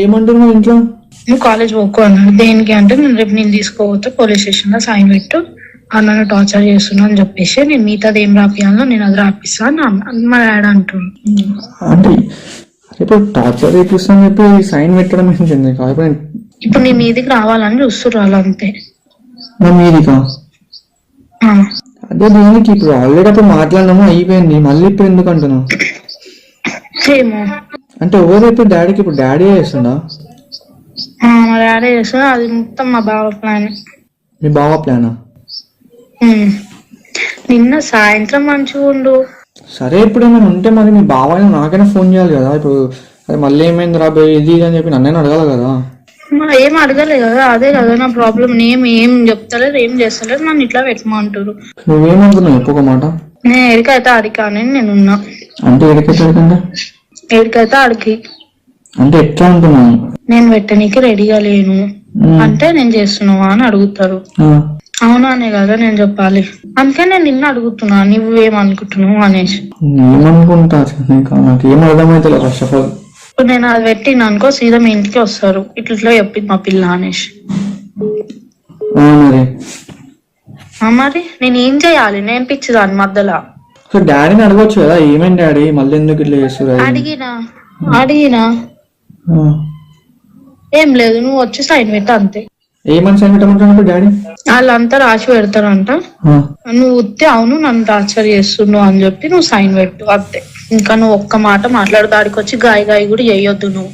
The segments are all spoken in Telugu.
ఏమంటున్నావు ఇంట్లో? నువ్వు కాలేజ్ పోకో అన్నాడు. దేనికి అంటే నేను రేపు నేను తీసుకోపోతే పోలీస్ స్టేషన్ లో సైన్ పెట్టు, అన్న టార్చర్ చేస్తున్నా అని చెప్పేసి నేను మిగతాది ఏం రాపియాలో నేను అది రాపిస్తా అని మా డాడీ అంటున్నాను. అంటే ఇప్పుడు టార్చర్ చేపిస్తా అని చెప్పి సైన్ పెట్టడం ఏంటండి? ఇప్పుడు నీ మీదికి రావాలని చూస్తున్నారు అంతే. నా మీదికా? అదే దీనికి ఇప్పుడు ఆల్రెడీ అప్పుడు మాట్లాడినాము, అయిపోయింది, మళ్ళీ ఇప్పుడు ఎందుకు అంటున్నావు? ఏమో అంటే ఎవరు ఇప్పుడు డాడీకి? ఇప్పుడు డాడీ చేస్తుండా? మా డాడీ చేస్తున్నా, అది మొత్తం మా బావ ప్లాన్. మీ బావ ప్లానా? నిన్న సాయంత్రం మంచిగా ఉండు. సరే ఇప్పుడు ఏమైనా ఉంటే మరి మీ బావ నాకైనా ఫోన్ చేయాలి కదా. ఇప్పుడు అది మళ్ళీ ఏమైంది రాబోయే ఇది అని చెప్పి నన్నే అడగాలి కదా. ఏం అడగలే కదా, అదే కదా నా ప్రాబ్లం. ఏం చెప్తలేదు, ఏం చేస్తలేదు, నన్ను ఇట్లా పెట్టమంటారు. నువ్వేమనుకున్నావు చెప్పు మాట. నేను ఎడికైతే ఆడికి అని నేనున్నా. అంటే ఎడికైతే ఆడికి అంటే ఎట్లా అంటున్నాను? నేను పెట్టనీకి రెడీగా లేను అంటే నేను చేస్తున్నావా అని అడుగుతారు. అవునానే కదా నేను చెప్పాలి. అందుకే నేను నిన్న అడుగుతున్నా నువ్వేమనుకుంటున్నావు అనేసి. ఏమనుకుంటా నాకు ఏం అర్థమైతే ఫస్ట్ ఆఫ్ ఆల్. ఇప్పుడు నేను అది పెట్టిన అనుకో సీదా మీ ఇంటికి వస్తారు, ఇట్లా చెప్పింది మా పిల్ల అనేసి. మరి నేను ఏం చేయాలి? నేను పిచ్చిదాన్ని మధ్యలో. డాడీని అడగొచ్చు కదా, ఏమైంది డాడీ మళ్ళీ ఎందుకు ఇట్లా చేస్తారు? అడిగినా ఏం లేదు, నువ్వు వచ్చి సైన్ పెట్ట అంతే. ఏమని సైన్ పెట్టమంటాడు డాడీ? వాళ్ళంతా రాసి పెడతారంట, నువ్వు ఉత్తే అవును నన్ను టార్చర్ చేస్తున్నావు అని చెప్పి నువ్వు సైన్ పెట్టు అంతే. ఇంకా నువ్వు ఒక్క మాట మాట్లాడు, దాడికి వచ్చి గాయ కూడా చేయొద్దు. నువ్వు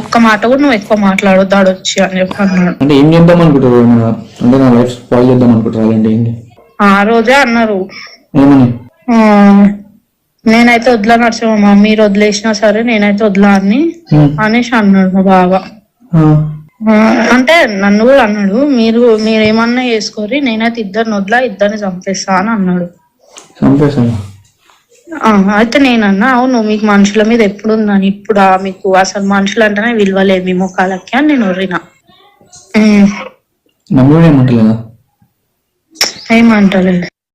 ఒక్క మాట కూడా నువ్వు ఎక్కువ మాట్లాడు దాడొచ్చి అని చెప్పి అన్నాడు. అంటే ఏం చేద్దాం అనుకుంటారు? అంటే నా లైఫ్ స్పాయిల్ చేద్దాం అనుకుంటారు అంటే ఏంటి? ఆ రోజే అన్నారు. ఏమని? నేనైతే వదిలా నడుచుమా, మీరు వదిలేసినా సరే నేనైతే వదిలా అని అనేసి అన్నాడు మా బావ. అంటే నన్ను కూడా అన్నాడు, మీరేమన్నా చేసుకోరి, నేనైతే ఇద్దరిని వదిలా, ఇద్దరిని చంపేస్తా అని అన్నాడు. అయితే నేనన్నా అవును మీకు మనుషుల మీద ఎప్పుడు ఉందని, ఇప్పుడు మీకు అసలు మనుషులు అంటేనే విలువలేదు మీ ముఖాలకి అని నేను ఒర్రినా. ఏమంటలేదు.